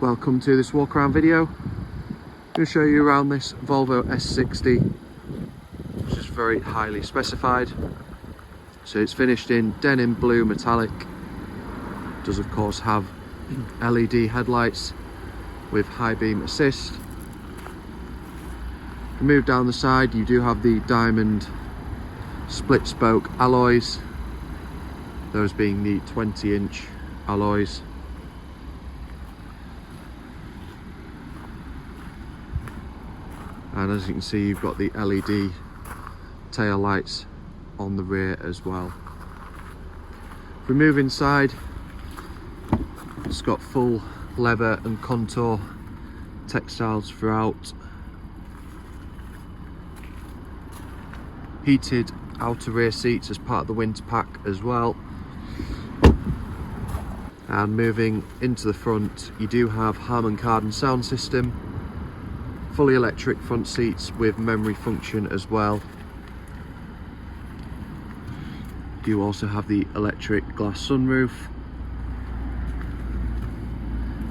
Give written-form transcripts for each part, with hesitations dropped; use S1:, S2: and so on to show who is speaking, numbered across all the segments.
S1: Welcome to this walk around video. I'm going to show you around this Volvo S60, which is very highly specified. So it's finished in Denim Blue metallic. It does of course have LED headlights with high beam assist. If you move down the side, you do have the diamond split spoke alloys, those being the 20-inch alloys. And as you can see, you've got the LED tail lights on the rear as well. If we move inside, it's got full leather and contour textiles throughout. Heated outer rear seats as part of the winter pack as well. And moving into the front, you do have Harman Kardon sound system, fully electric front seats with memory function as well. You also have the electric glass sunroof,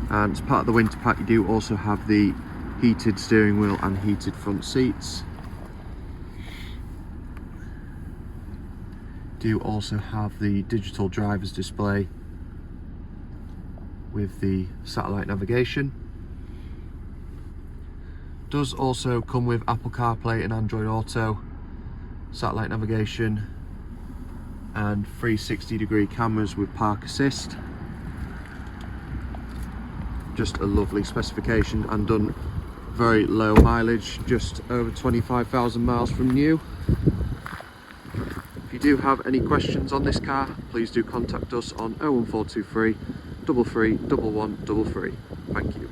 S1: and as part of the winter pack you do also have the heated steering wheel and heated front seats. You do also have the digital driver's display with the satellite navigation. Does also come with Apple CarPlay and Android Auto, satellite navigation, and 360-degree cameras with park assist. Just a lovely specification and done very low mileage, just over 25,000 miles from new. If you do have any questions on this car, please do contact us on 01423 33 11 33. Thank you.